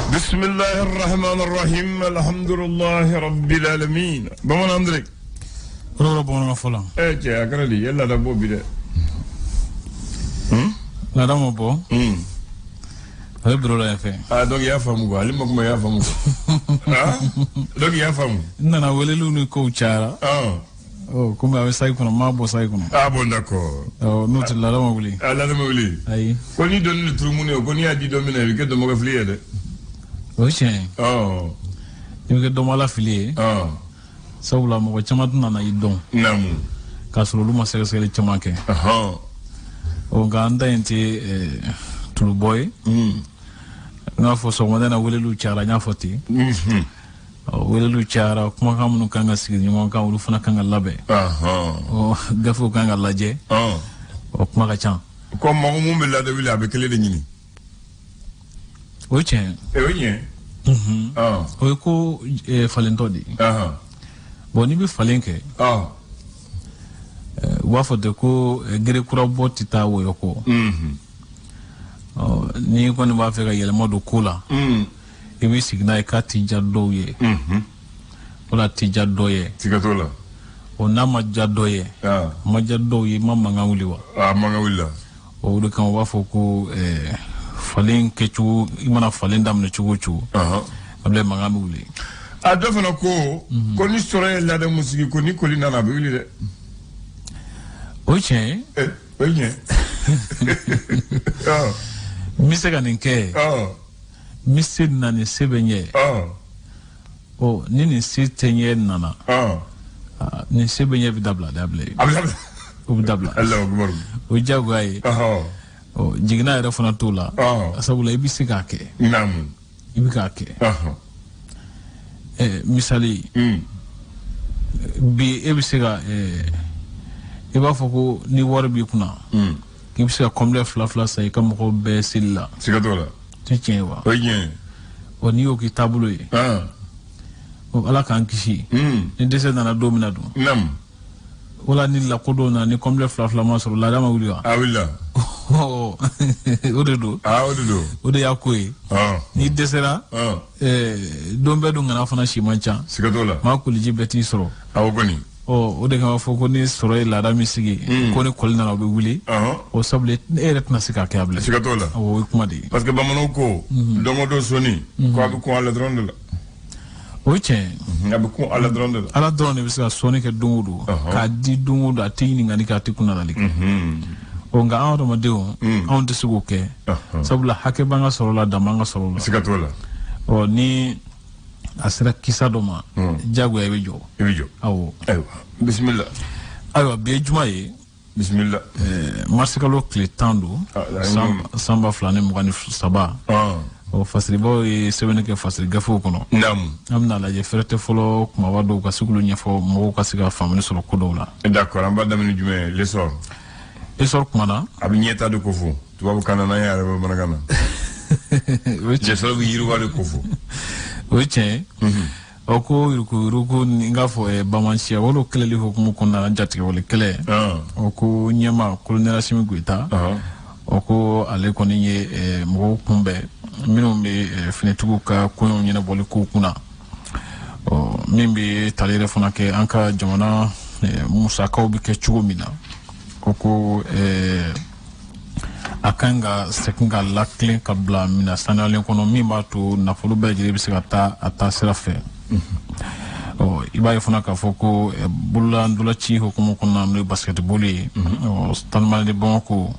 بسم الله الرحمن الرحيم الحمد لله رب العالمين بمن عندك رو بونا فلان جا كردي يلا دبو بيد لا دام بو هاي برولا يفهم دوك يا فامو علي مكما يا فامو دوك يا فامو نانا وللو نكو تشارا Oh, come ave sai kono mabo sai kono. Ah bon d'accord. Oh, no ti la dama wuli. La dama wuli. Ayi. Koni don le trumune koni adi domina ke do mo ga fliye de. Oche. Oh. Ni do mala fliye. Sawla mo chamat nana idon. Namu. Kasro luma sere sere chamake. O ganda enti tulu boy. Na fo so modena wuli lu chara nya foti. Wele chara kuma kamunu kanga sigi nyuma kan ulu fana kanga labe o gafo kanga laje o kuma ka chan ko mo mu be la de wili abe kele de nyini o chen o yen o ko falento di boni bi falenke wa fo de ko gere kura boti ta wo yoko ni ko ni ba fe ga yele modu kula ibi signal ka tija doye wala tija doye tigatola o na majja doye majja doye mama ngawli wa manga willa o de kan wa foko falen kechu imana falen dam ne chuchu able manga wuli do fana ko ni sore la de musiki ko ni kolina na be wuli de oche oye misega ninke Mr. Nani Sebenye. Oh, Nini Sitenye Nana. Ni Sebenye Vidabla, Dable. Udabla. Hello, good Ujagway. Oh, Jigna Rafonatula. Asabula Ibisikake. Namu. Ibikake. Misali. Bi Ebisiga. Ibafoko ni Warbi Kuna. Ibisiga Comle Flafla say come ho be Silla. Sigatola. Tienwa. Oye. Oni oki tabulo ye. O ala kan kisi. Ni dese na domina do. Nam. Wala ni la kodo na ni komle flafla ma so la dama wuliwa. Willa. Oh. Odedo. Odedo. Ode yakoy. Ni desera. Dombe do ngana fana shimancha. Sigatola. Ma ko liji beti soro. Awogoni. Oh, ode kan fo ko ni soro la dama sigi. Ko ni kolina na be wuli. O sable eret na sika kable. Sigatola. O kuma di. Parce que bamano ko domo do soni ko abu ko ala dronde la. Oche. Abu ko ala dronde la. Ala drone bisa soni ke dungudu. Ka di dungudu atini ngani ka tikuna na liki. O nga awdo madeo on de sugoke. Sabula hake banga sorola damanga sorola. Sigatola. O ni asira kisa doma. Jago ebejo. Ebejo. Awo. Aywa. Bismillah. Aywa be juma ye. Bismillah. Marsikalo kle tando. Samba flane mugani saba. O fasribo e sebene ke fasri gafo kono. Nam. Amna la je ferete folo kuma wado ka sugulu nyefo mo ka siga famne solo kodola. D'accord, amba damini jume lesor. Lesor kuma na? Abi nyeta de kofu. Tubabu kana na ya reba managana. Lesor bi yiru wale kofu. Oche. Oko iruku ngafo bamansia wolo keleli hukumu kuna njati wole kele. Oko nyema kolonela simi guita. Oko ale koni ye mgo kumbe minu me finetugu ka kunyo nyina bole kuna. Mimbi talere funa ke anka jamana musa kaubi ke chugo mina. Oko akanga sekinga lakle kabla mina sanale kono mimba tu nafulu bejiri bisika ata serafe. Iba funa ka foko bulla ndula chi hukumu kuna mle basketball stanmal de bonko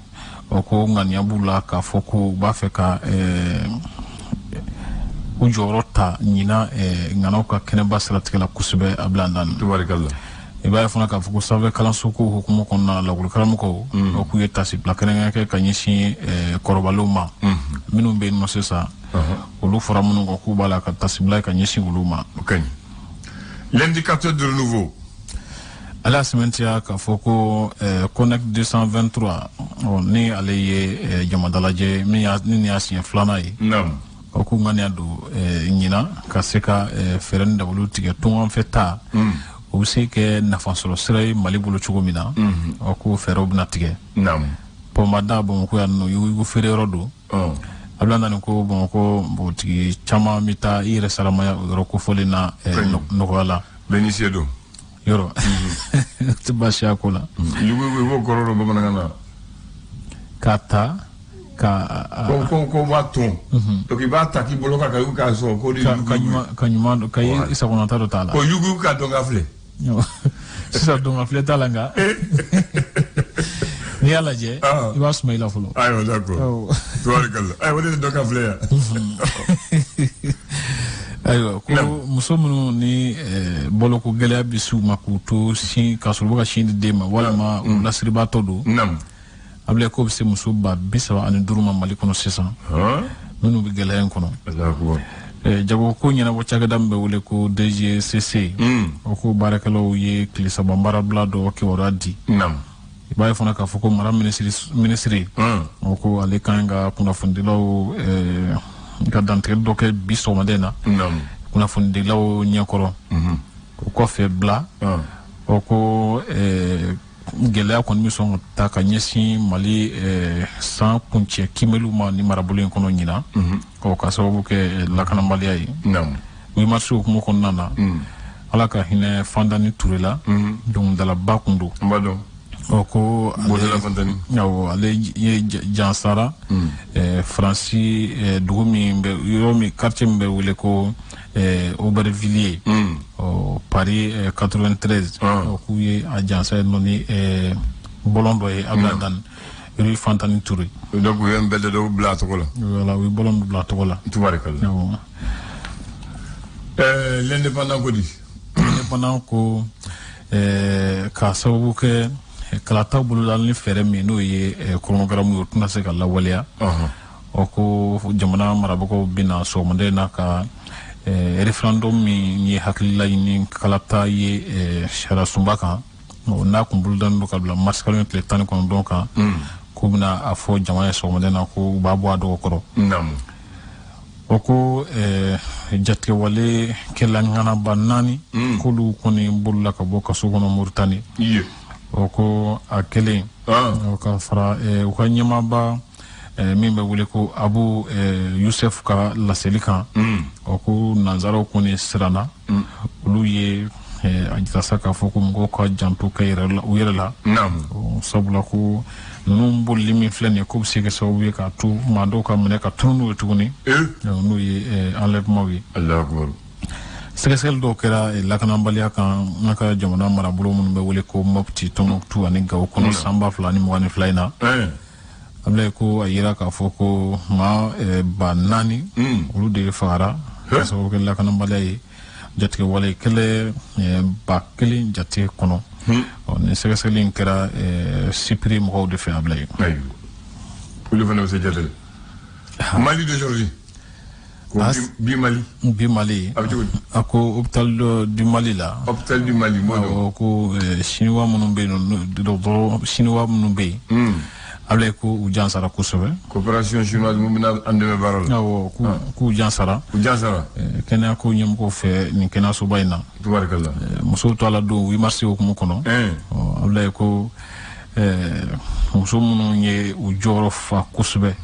oko ngania bulla ka foko bafeka ujorota nyina ngana ka kene basra tikala kusube ablandan tubarikallah. Iba funa ka foko save kala suku hukumu kuna la kulkaramko oku yetasi plakene ke kanyishi korobaluma minu be no sesa olu fora munu ko kubala ka tasibla ka nyishi uluma. Okay. L'indicateur de renouveau. À la semaine, ka foko Connect 223 ni aleye jamadalaje ni asin flanai. Nam. Oku ngani adu nyina ka seka feren da bulu tige tun feta. O se ke nafa solo sere mali bulu chugo mina. Oku fero bna tige. Nam. Po mada bo ko ya no yugo fere rodo. ablanda ni ko bon ko botigi chama mita ire salamaya yoro ko folina nokola benisiedo yoro tibasha kola yugo wo kororo bamananga kata ka ko baton to ki bata ki boloka ka yuka so ko di kanyuma kay isa kona taro tala ko yugo ka donga fle sisa donga fle tala nga ni ala je iba smaila fulo ayo d'accord tuarikalla ay wadi donga fle ya ayo ko musomunu ni boloko gele bisu makuto si kasuluka shindi dema wala ma lasriba todo nam able ko se musuba bisawa an duruma malikono sisa nunu bi gele en kono jago ko nyina bo caga dambe wole ko DGCC o ko barakalo ye klisa bambara blado o ke waradi nam baye fona ka foko mara ministry o ko ale kanga kuna fundilo ga dantre doke biso madena nam kuna fundilo nyakoro ko fe bla o ko gele ko mi son ta ka nyesi mali sans punche kimelu ma ni marabulu kono nyina ko ka sababu ke lakana mali ay nam wi marsu ko mo kon nana ala ka hine fandani turela donc dala bakundu mbado oko bodela fandani yawo ale ye jansara franci dugumi be yomi quartier mbe wule ko Aubervilliers au Paris 93 ku ye agence noni bolondo e abladan ri fantani touré donc yem belde do bla to kola wala wi bolondo bla to kola tubarakalla l'indépendant ko di l'indépendant ko ka sababu ke kala tabulu dal ni fere mi no ye chronogramme yo tuna se kala walia o ko jamana marabako bina so monde na ka referendum ni hakilla ni kalata ye shara sumbaka na kumbul dan do kabla maskalon le tan kon donc ko bina afo jamana so monde na ko babu ado ko nam oko jatte wale kelangana banani ko lu koni bulla ka boka so kono murtani oko akele ka fara ko nyama ba min be wule ko Abu Yusuf ka laselika oko nanzaro ko ni sirana ulu ye ajita saka foko mgo ka jantu kayra uyela nam sabula ko num bolli mi flene ko sike so wi ka tu mando ka mene ka tunu tuni no ye enlèvement wi Allah akbar segesel do kera lakana mbalia kan naka jamana mara bulo mun be wule ko mopti tomoktu ani gaw kono samba flani mo wani flyna amle ko ayira ka foko ma ba nani ulu de fara so ko lakana mbalia jatke wala kele ba kele jatke kono on segesel kera supprime ko de fe ablay ayo ulu fana se jatel Mali d'aujourd'hui bi Mali ako hôpital du Mali là hôpital du Mali mo ko chinois munumbe no do chinois munumbe ale ko ujansara kusobe coopération chinoise mo bina andeme barol awo ku ujansara kena ko nyem ko fe ni kena so bayna tabarakallah muso to ala do wi marché ko mo kono ale ko muso munu nye ujoro fa kusbe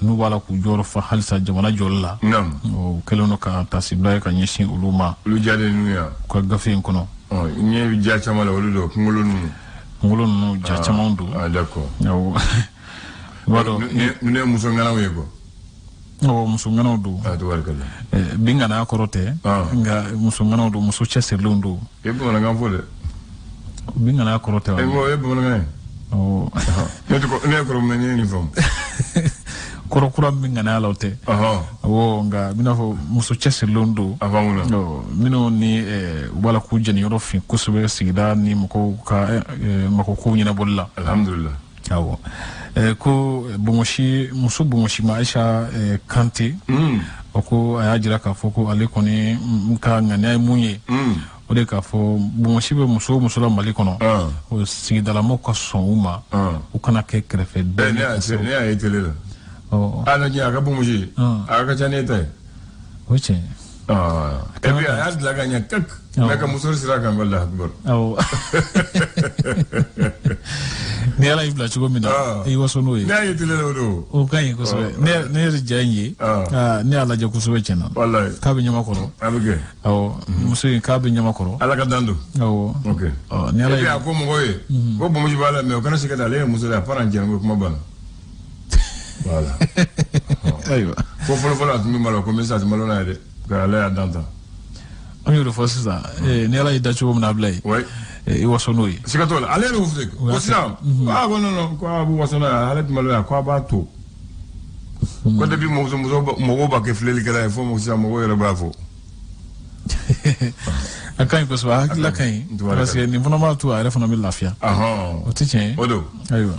nu wala ku joro fa halsa jamana jolla nam o kelono ka tasibla ka nyeshi uluma lu jade nuya kono nye ja chamala woludo ngolonu ja chamandu d'accord wado ne muso ngana wego muso ngana do tabarakallah binga na korote nga muso ngana do muso cheselundu ebo ngana fole binga na korote ebo ngana ne ko men ni fam koro kura minga na laute nga binafo muso chese londo avamuna mino ni wala ku jeni yoro fin kusube sigida ni mako ko nyina bolla alhamdulillah awo ko muso bongoshi maisha kanti oko ayajira ka foko ale koni ka ngani munye ode ka fo bongoshi be muso la mali kono o sigida la moko sonuma o kana ke krefe de ne a etele ana nya ka bongoshi aka chaneta oche Et puis a de la gagne kak mais comme muso sira kan wallahi akbar ne ala ibla chugo mina e waso no e na yiti le do o kan ko so ne rijanyi ne ala je ko so wechena wallahi ka be nyama koro abige muso ka be nyama koro ala ka dando okay ne ala ya ko mo goye ko bo mo jibala me o kana sikata le muso la paran jengo kuma bana voilà aywa ko folo atumi malo ko message malo na de ka ala danta on yo fo sisa ne ala ida chugo mina blay e waso no e sikatola ale no fute ko sina ko no ko abu waso na ale malo ya ko abato ko de bi mo ba ke fleli kala fo mo sisa mo yere bravo akan ko so la kan parce que ni vraiment tout a refona mi lafia o tien odo aywa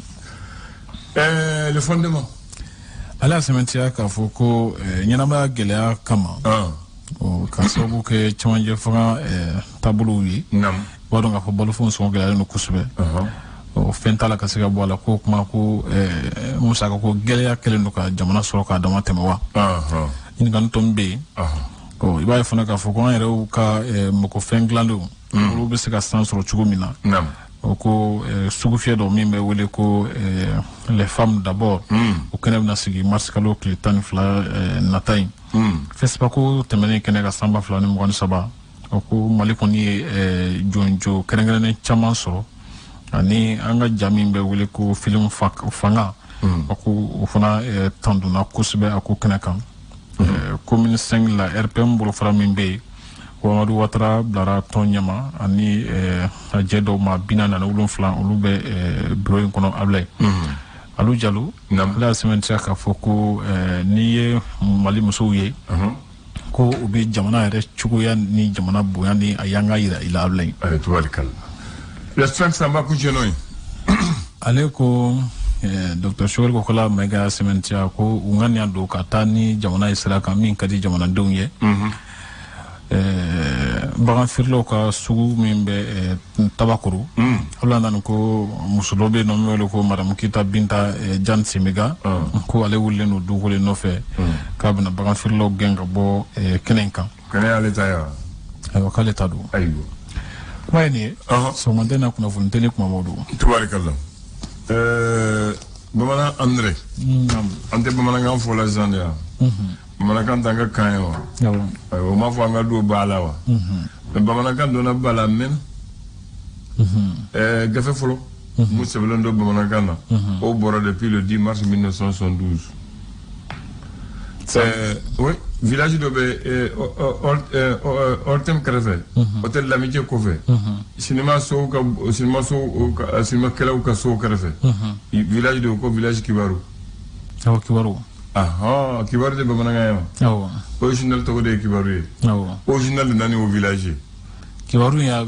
le fondement ala sementia ka fo ko nyanama gelea kama o ka sabu ke chanje fanga tabulu wi nam wado nga fo bolu fon so gelea no kusube o fentala ka sega bola ko kuma ko musa ko gelea kele no ka jamana soro ka dama temawa in kan tombe o iba fona ka fo ko an yere ka moko fenglando o be se ka san soro chugo mina nam ko sugufia do mimbe wele ko les femmes d'abord o keneb na sigi marskalo klitan fla natay fespa ko temene kenega samba fla ni mo saba o ko maliko ni jonjo kenengene chaman soro ani anga jamimbe wele ko film fanga o ko fona tanduna kusbe ako kenekan commune 5 la RPM bolo fara mimbe Wamadu Watara blara tonyama ani ajedo ma bina na ulun flan ulube bureau kono ablay alu jalu la semaine ka foko niye mali musuye ko ubi jamana re chuguya ni jamana boya ni ayanga ila ablay ale tuwalikal la strength samba ku jenoi ale ko Dr. Showel ko kala mega semaine ko ungani ando katani jamana israka min kadi jamana donye bagan firlo ka sugu min be tabakuru hola nan ko musulobe no melo ko madam kita binta jan simiga ko ale wulle no dugole no fe ka bana bagan firlo genga bo kenenka kene ale taya ayo kale tadu ayo kwa ni so mandena kuna vuntele kuma modu tubarikallah bamana andre ante bamana ngam fola zandia bamanakan tanga kanyo o ma fo nga do bala wa bamanakan do na bala men gafe folo mu sebelon do bamanakan au bord depuis le 10 mars 1972 oui village de Ortem Krefe hôtel l'amitié Kofe cinéma Kela ka so Krefe village de ko village Kibaru Kibaru Kibaru de Bamananga original to de Kibaru original de nani au village Kibaru ya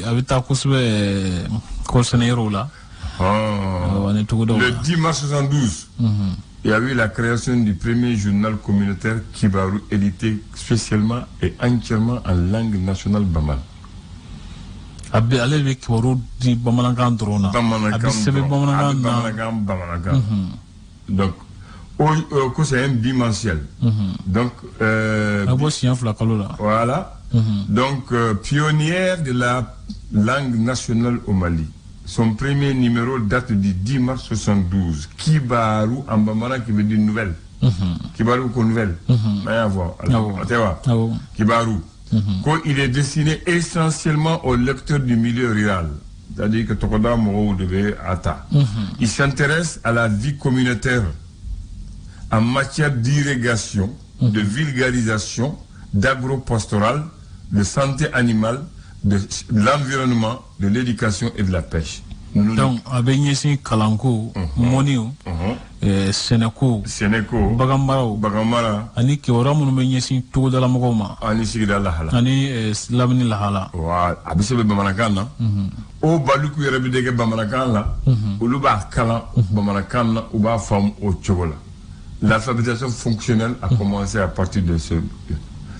habita kusbe ko senero la le 10 mars 72 il y a eu la création du premier journal communautaire Kibaru édité spécialement et entièrement en langue nationale Bamal. Abi ale Kibaru di Bamanagan drona. Abi sebe Bamanagan. Donc c'est un bimensuel. Donc voilà. Donc pionnière de la langue nationale au Mali. Son premier numéro date du 10 mars 72. Kibaru en Bamana qui veut dire nouvelle. Kibaru ko nouvelle. Rien à voir. Kibaru. Il est destiné essentiellement aux lecteurs du milieu rural. C'est-à-dire que Tokoda Moro devait Ata. Il s'intéresse à la vie communautaire en matière d'irrigation, de vulgarisation, d'agro-pastoral, de santé animale, de l'environnement, de l'éducation et de la pêche. Donc, avec Kalanko, Monio, Seneko, Bagamara, Ani Kioramu Menyesi, tout de la Mogoma, Ani Sigdala, Ani Slavni Lahala, Abisebe Bamanakana, O Baluku Rebideke Bamanakana, Uluba Kala, Bamanakana, Uba Femme au Chogola. L'alphabétisation fonctionnelle a commencé à partir de ce.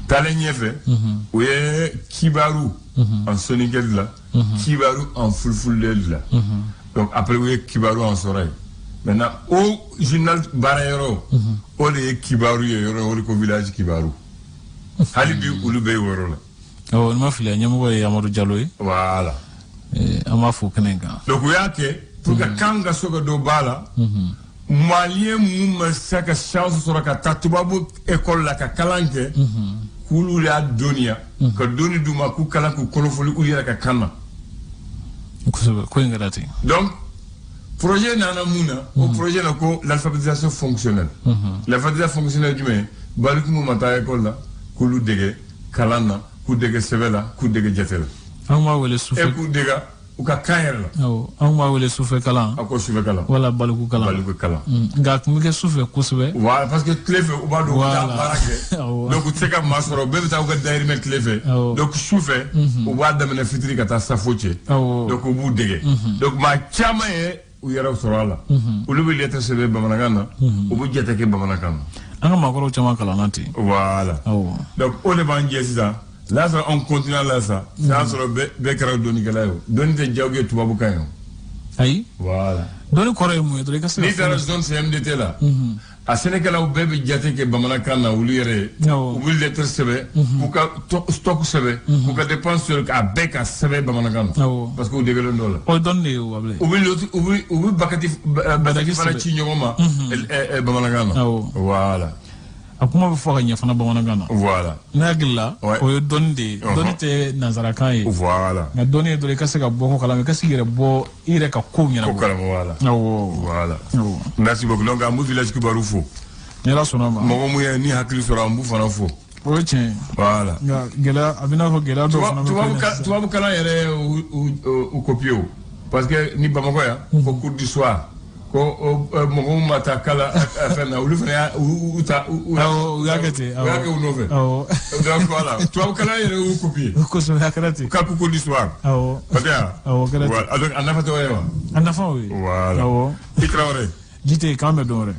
Talenyefe, où est Kibaru en Sonikel là, Kibaru en Fulfulel là. Donc après, où est Kibaru en Soreil. Maintenant, au journal Barayero, où est Kibaru, au village Kibaru. hali bi olu be woro la oh ma fili nyamgo ye Amadou Diallo yi voilà ama fo kenenga donc yake pour que kanga soga do bala malien mum saka chance sur ka tatubabu école la ka kalanke kulu la dunia ka doni duma ku kala ku kolofoli u yera ka kanna ko ngati donc projet nana muna au projet na ko l'alphabétisation fonctionnelle l'alphabétisation fonctionnelle du mais baliku mu mata école la kulu dege kalana ku dege sevela ku dege jetela amma wala sufe e ku dega u ka kayere la amma wala sufe kala ako sufe kala wala baliku kala nga kumike sufe kusube voilà parce que clefe u ba do da barake donc tseka masoro be ta ko dairi men clefe donc sufe u ba da men fitri kata safoche donc u bu dege donc ma chama e u yara sorala u lu bi lettre sebe bamanagana u bu jete ke bamanagana anga makoro chama kala nati voilà donc on est ban jesisa là ça on continue là ça ça sur be kara doni kala yo doni te jawge tubabu kayo ay voilà doni kore mu to ka ni dara zone CMDT là a Sénégal u bebe jate ke bamanakana u lire u bi lettre sebe u ka stock sebe u ka dépense sur ka beka sebe bamanakana parce que u degelo ndola o donni u able u bi bakati fana ci ñoma bamanakana voilà akuma be fo ka nya fana bamanakana voilà nagilla o donni te nazara kai voilà na donni do ka se ka boko kala me ka sigire bo ire ka ko nyana ko kala voilà voilà merci beaucoup donc amu village ki baru fo ni la sonama mo mu ni hakili sura ambu fana fo o tien voilà gela abina ko gela do fana tu kala yere u copio parce que ni Bamako ya ko cours du soir ko mo mata kala afena ulu fana uta yagate yake unove donc voilà tu kala yere u copie ko so yakarati ka ko cours du soir patia voilà donc anafa to yewa anafa oui voilà itraore jite kambe dore